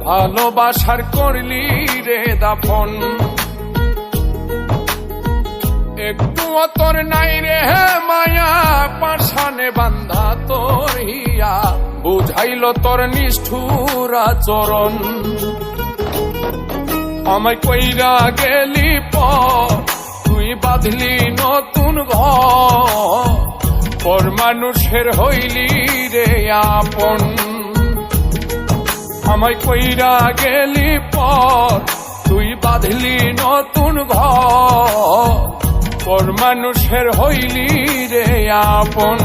ভালোবাসার করলি রে দাফন। একটুও তোর নাই রে মায়া, পাশানে বান্ধা তোর হিয়া, বুঝাইল তোর নিষ্ঠুর আচরণ। আমায় কইরা গেলি পর, তুই বাঁধলি নতুন ঘর, পর মানুষের হইলি রে আপন। আমায় কইরা গেলি পর, তুই বাঁধলি নতুন ঘর, পর মানুষের হইলি রে আপন।